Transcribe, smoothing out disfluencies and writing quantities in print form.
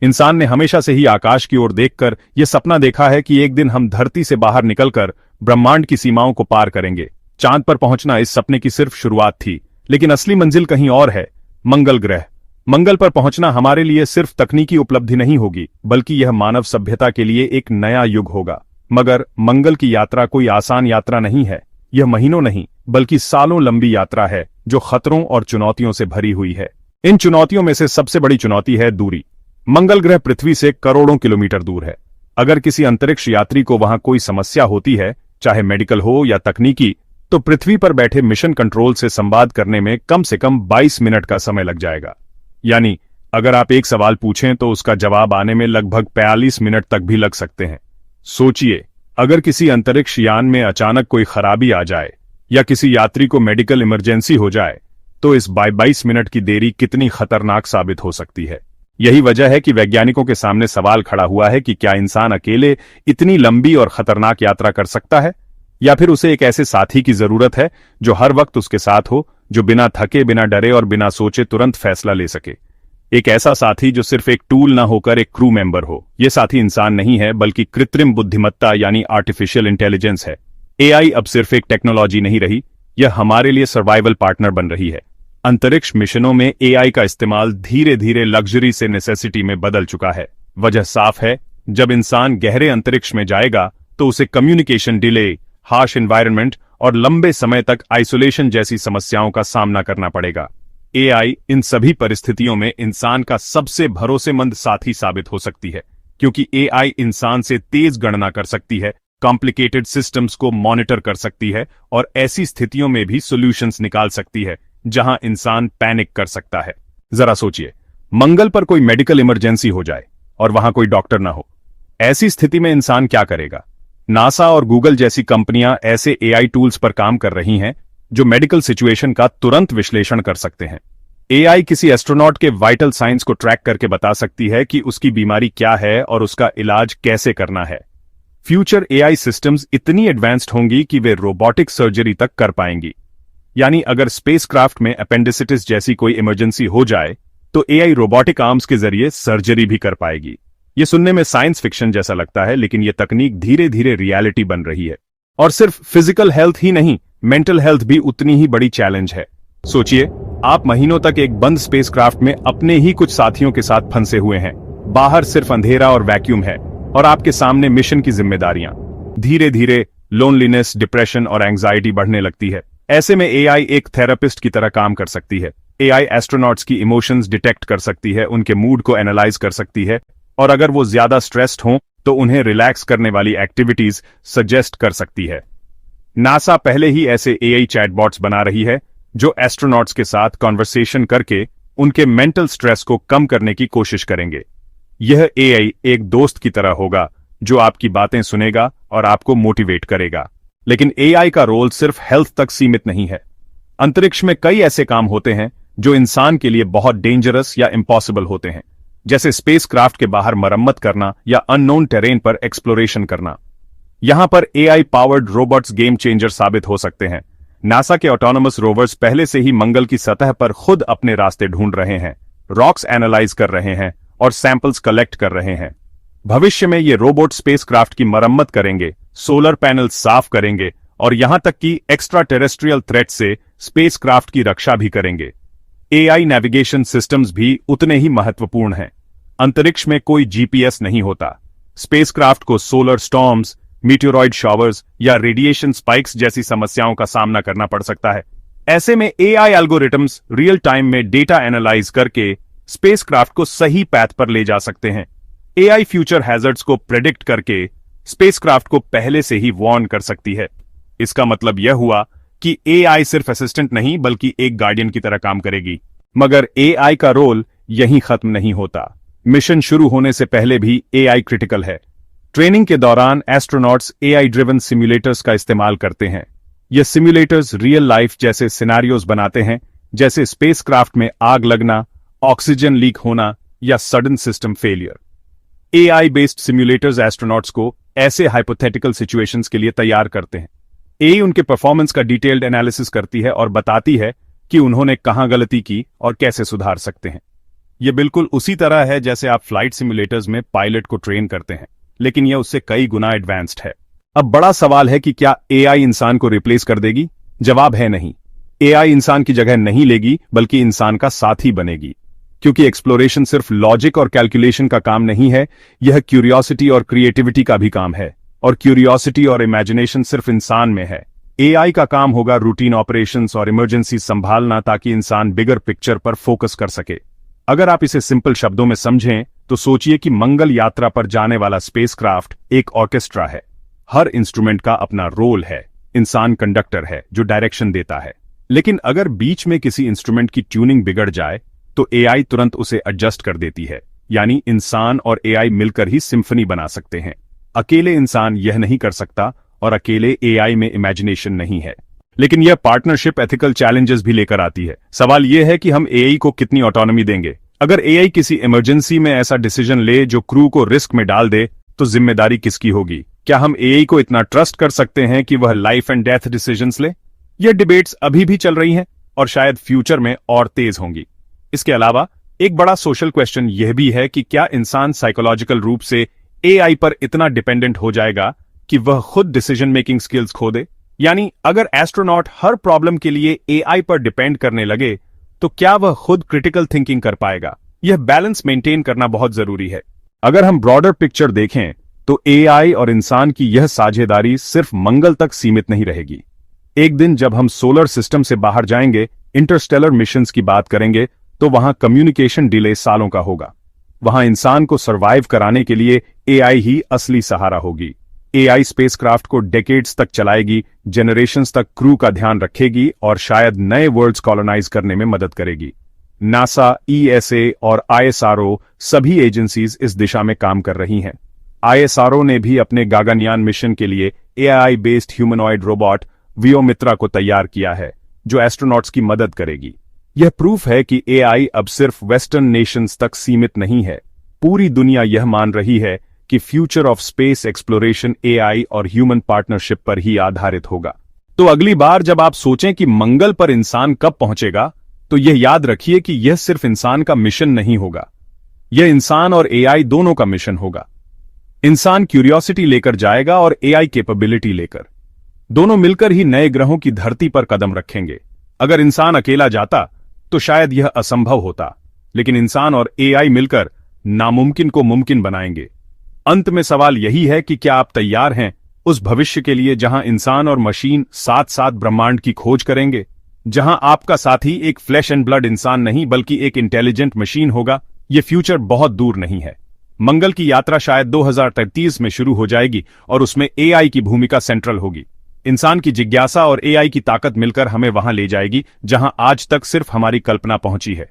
इंसान ने हमेशा से ही आकाश की ओर देखकर यह सपना देखा है कि एक दिन हम धरती से बाहर निकलकर ब्रह्मांड की सीमाओं को पार करेंगे। चांद पर पहुंचना इस सपने की सिर्फ शुरुआत थी, लेकिन असली मंजिल कहीं और है, मंगल ग्रह। मंगल पर पहुंचना हमारे लिए सिर्फ तकनीकी उपलब्धि नहीं होगी, बल्कि यह मानव सभ्यता के लिए एक नया युग होगा। मगर मंगल की यात्रा कोई आसान यात्रा नहीं है। यह महीनों नहीं, बल्कि सालों लंबी यात्रा है, जो खतरों और चुनौतियों से भरी हुई है। इन चुनौतियों में से सबसे बड़ी चुनौती है दूरी। मंगल ग्रह पृथ्वी से करोड़ों किलोमीटर दूर है। अगर किसी अंतरिक्ष यात्री को वहां कोई समस्या होती है, चाहे मेडिकल हो या तकनीकी, तो पृथ्वी पर बैठे मिशन कंट्रोल से संवाद करने में कम से कम 22 मिनट का समय लग जाएगा। यानी अगर आप एक सवाल पूछें तो उसका जवाब आने में लगभग 45 मिनट तक भी लग सकते हैं। सोचिए, अगर किसी अंतरिक्ष यान में अचानक कोई खराबी आ जाए या किसी यात्री को मेडिकल इमरजेंसी हो जाए, तो इस 22 मिनट की देरी कितनी खतरनाक साबित हो सकती है। यही वजह है कि वैज्ञानिकों के सामने सवाल खड़ा हुआ है कि क्या इंसान अकेले इतनी लंबी और खतरनाक यात्रा कर सकता है, या फिर उसे एक ऐसे साथी की जरूरत है जो हर वक्त उसके साथ हो, जो बिना थके, बिना डरे और बिना सोचे तुरंत फैसला ले सके। एक ऐसा साथी जो सिर्फ एक टूल ना होकर एक क्रू मेंबर हो। यह साथी इंसान नहीं है, बल्कि कृत्रिम बुद्धिमत्ता यानी आर्टिफिशियल इंटेलिजेंस है। एआई अब सिर्फ एक टेक्नोलॉजी नहीं रही, यह हमारे लिए सर्वाइवल पार्टनर बन रही है। अंतरिक्ष मिशनों में एआई का इस्तेमाल धीरे धीरे लग्जरी से नेसेसिटी में बदल चुका है। वजह साफ है, जब इंसान गहरे अंतरिक्ष में जाएगा तो उसे कम्युनिकेशन डिले, हार्श एनवायरनमेंट और लंबे समय तक आइसोलेशन जैसी समस्याओं का सामना करना पड़ेगा। एआई इन सभी परिस्थितियों में इंसान का सबसे भरोसेमंद साथी साबित हो सकती है, क्योंकि एआई इंसान से तेज गणना कर सकती है, कॉम्प्लिकेटेड सिस्टम्स को मॉनिटर कर सकती है और ऐसी स्थितियों में भी सॉल्यूशंस निकाल सकती है जहां इंसान पैनिक कर सकता है। जरा सोचिए, मंगल पर कोई मेडिकल इमरजेंसी हो जाए और वहां कोई डॉक्टर ना हो। ऐसी स्थिति में इंसान क्या करेगा? नासा और गूगल जैसी कंपनियां ऐसे एआई टूल्स पर काम कर रही हैं जो मेडिकल सिचुएशन का तुरंत विश्लेषण कर सकते हैं। एआई किसी एस्ट्रोनॉट के वाइटल साइंस को ट्रैक करके बता सकती है कि उसकी बीमारी क्या है और उसका इलाज कैसे करना है। फ्यूचर एआई सिस्टम्स इतनी एडवांस्ड होंगी कि वे रोबोटिक सर्जरी तक कर पाएंगी। यानी अगर स्पेसक्राफ्ट में अपेंडिसिटिस जैसी कोई इमरजेंसी हो जाए तो एआई रोबोटिक आर्म्स के जरिए सर्जरी भी कर पाएगी। ये सुनने में साइंस फिक्शन जैसा लगता है, लेकिन ये तकनीक धीरे धीरे रियलिटी बन रही है। और सिर्फ फिजिकल हेल्थ ही नहीं, मेंटल हेल्थ भी उतनी ही बड़ी चैलेंज है। सोचिए, आप महीनों तक एक बंद स्पेसक्राफ्ट में अपने ही कुछ साथियों के साथ फंसे हुए हैं। बाहर सिर्फ अंधेरा और वैक्यूम है और आपके सामने मिशन की जिम्मेदारियां। धीरे धीरे लोनलीनेस, डिप्रेशन और एंजाइटी बढ़ने लगती है। ऐसे में एआई एक थेरेपिस्ट की तरह काम कर सकती है। एआई एस्ट्रोनॉट्स की इमोशंस डिटेक्ट कर सकती है, उनके मूड को एनालाइज कर सकती है और अगर वो ज्यादा स्ट्रेस्ड हों तो उन्हें रिलैक्स करने वाली एक्टिविटीज सजेस्ट कर सकती है। नासा पहले ही ऐसे एआई चैटबॉट्स बना रही है जो एस्ट्रोनॉट्स के साथ कॉन्वर्सेशन करके उनके मेंटल स्ट्रेस को कम करने की कोशिश करेंगे। यह एआई एक दोस्त की तरह होगा जो आपकी बातें सुनेगा और आपको मोटिवेट करेगा। लेकिन एआई का रोल सिर्फ हेल्थ तक सीमित नहीं है। अंतरिक्ष में कई ऐसे काम होते हैं जो इंसान के लिए बहुत डेंजरस या इम्पॉसिबल होते हैं, जैसे स्पेसक्राफ्ट के बाहर मरम्मत करना या अननोन टेरेन पर एक्सप्लोरेशन करना। यहां पर AI powered robots game changer साबित हो सकते हैं। नासा के ऑटोनोमस रोवर्स पहले से ही मंगल की सतह पर खुद अपने रास्ते ढूंढ रहे हैं, रॉक्स एनालाइज कर रहे हैं और सैंपल्स कलेक्ट कर रहे हैं। भविष्य में ये रोबोट स्पेसक्राफ्ट की मरम्मत करेंगे, सोलर पैनल साफ करेंगे और यहां तक कि एक्स्ट्रा टेरेस्ट्रियल थ्रेट से स्पेसक्राफ्ट की रक्षा भी करेंगे। एआई नेविगेशन सिस्टम्स भी उतने ही महत्वपूर्ण हैं। अंतरिक्ष में कोई जीपीएस नहीं होता। स्पेसक्राफ्ट को सोलर स्टॉर्म्स, मीटियोरॉइड शॉवर्स या रेडिएशन स्पाइक्स जैसी समस्याओं का सामना करना पड़ सकता है। ऐसे में एआई एल्गोरिथम्स रियल टाइम में डेटा एनालाइज करके स्पेसक्राफ्ट को सही पैथ पर ले जा सकते हैं। एआई फ्यूचर हैजर्ड्स को प्रेडिक्ट करके स्पेसक्राफ्ट को पहले से ही वार्न कर सकती है। इसका मतलब यह हुआ कि एआई सिर्फ असिस्टेंट नहीं, बल्कि एक गार्डियन की तरह काम करेगी। मगर एआई का रोल यहीं खत्म नहीं होता। मिशन शुरू होने से पहले भी एआई क्रिटिकल है। ट्रेनिंग के दौरान एस्ट्रोनॉट्स एआई ड्रिवन सिम्युलेटर्स का इस्तेमाल करते हैं। ये सिम्युलेटर्स रियल लाइफ जैसे सिनेरियोज बनाते हैं, जैसे स्पेसक्राफ्ट में आग लगना, ऑक्सीजन लीक होना या sudden system failure. AI based simulators astronauts को ऐसे हाइपोथेटिकल सिचुएशंस के लिए तैयार करते हैं। एआई उनके परफॉर्मेंस का डिटेल्ड एनालिसिस करती है और बताती है कि उन्होंने कहां गलती की और कैसे सुधार सकते हैं। ये बिल्कुल उसी तरह है जैसे आप फ्लाइट सिमुलेटर्स में पायलट को ट्रेन करते हैं, लेकिन यह उससे कई गुना एडवांस्ड है। अब बड़ा सवाल है कि क्या एआई इंसान को रिप्लेस कर देगी? जवाब है नहीं। एआई इंसान की जगह नहीं लेगी, बल्कि इंसान का साथी बनेगी। क्योंकि एक्सप्लोरेशन सिर्फ लॉजिक और कैलकुलेशन का काम नहीं है, यह क्यूरियोसिटी और क्रिएटिविटी का भी काम है। और क्यूरियोसिटी और इमेजिनेशन सिर्फ इंसान में है। एआई का काम होगा रूटीन ऑपरेशंस और इमरजेंसी संभालना, ताकि इंसान बिगर पिक्चर पर फोकस कर सके। अगर आप इसे सिंपल शब्दों में समझें तो सोचिए कि मंगल यात्रा पर जाने वाला स्पेसक्राफ्ट एक ऑर्केस्ट्रा है। हर इंस्ट्रूमेंट का अपना रोल है। इंसान कंडक्टर है जो डायरेक्शन देता है। लेकिन अगर बीच में किसी इंस्ट्रूमेंट की ट्यूनिंग बिगड़ जाए तो एआई तुरंत उसे एडजस्ट कर देती है। यानी इंसान और एआई मिलकर ही सिम्फनी बना सकते हैं। अकेले इंसान यह नहीं कर सकता और अकेले एआई में इमेजिनेशन नहीं है। लेकिन यह पार्टनरशिप एथिकल चैलेंजेस भी लेकर आती है। सवाल यह है कि हम एआई को कितनी ऑटोनॉमी देंगे। अगर एआई किसी इमरजेंसी में ऐसा डिसीजन ले जो क्रू को रिस्क में डाल दे, तो जिम्मेदारी किसकी होगी? क्या हम एआई को इतना ट्रस्ट कर सकते हैं कि वह लाइफ एंड डेथ डिसीजंस ले? यह डिबेट्स अभी भी चल रही हैं और शायद फ्यूचर में और तेज होंगी। इसके अलावा एक बड़ा सोशल क्वेश्चन यह भी है कि क्या इंसान साइकोलॉजिकल रूप से एआई पर इतना डिपेंडेंट हो जाएगा कि वह खुद डिसीजन मेकिंग स्किल्स खो दे? यानी अगर एस्ट्रोनॉट हर प्रॉब्लम के लिए एआई पर डिपेंड करने लगे तो क्या वह खुद क्रिटिकल थिंकिंग कर पाएगा? यह बैलेंस मेंटेन करना बहुत जरूरी है। अगर हम ब्रॉडर पिक्चर देखें तो एआई और इंसान की यह साझेदारी सिर्फ मंगल तक सीमित नहीं रहेगी। एक दिन जब हम सोलर सिस्टम से बाहर जाएंगे, इंटरस्टेलर मिशंस की बात करेंगे, तो वहां कम्युनिकेशन डिले सालों का होगा। वहां इंसान को सरवाइव कराने के लिए एआई ही असली सहारा होगी। एआई स्पेसक्राफ्ट को डेकेड्स तक चलाएगी, जनरेशंस तक क्रू का ध्यान रखेगी और शायद नए वर्ल्ड्स कॉलोनाइज करने में मदद करेगी। नासा, ईएसए और आईएसआरओ सभी एजेंसीज इस दिशा में काम कर रही हैं। आईएसआरओ ने भी अपने गगनयान मिशन के लिए एआई बेस्ड ह्यूमनॉइड रोबोट वियोमित्रा को तैयार किया है, जो एस्ट्रोनॉट्स की मदद करेगी। यह प्रूफ है कि एआई अब सिर्फ वेस्टर्न नेशंस तक सीमित नहीं है। पूरी दुनिया यह मान रही है कि future of space exploration AI और ह्यूमन पार्टनरशिप पर ही आधारित होगा। तो अगली बार जब आप सोचें कि मंगल पर इंसान कब पहुंचेगा, तो यह याद रखिए कि यह सिर्फ इंसान का मिशन नहीं होगा, यह इंसान और एआई दोनों का मिशन होगा। इंसान क्यूरियोसिटी लेकर जाएगा और एआई कैपेबिलिटी लेकर। दोनों मिलकर ही नए ग्रहों की धरती पर कदम रखेंगे। अगर इंसान अकेला जाता तो शायद यह असंभव होता, लेकिन इंसान और एआई मिलकर नामुमकिन को मुमकिन बनाएंगे। अंत में सवाल यही है कि क्या आप तैयार हैं उस भविष्य के लिए जहां इंसान और मशीन साथ साथ ब्रह्मांड की खोज करेंगे, जहां आपका साथी एक फ्लैश एंड ब्लड इंसान नहीं बल्कि एक इंटेलिजेंट मशीन होगा? यह फ्यूचर बहुत दूर नहीं है। मंगल की यात्रा शायद 2033 में शुरू हो जाएगी और उसमें एआई की भूमिका सेंट्रल होगी। इंसान की जिज्ञासा और एआई की ताकत मिलकर हमें वहां ले जाएगी जहां आज तक सिर्फ हमारी कल्पना पहुंची है।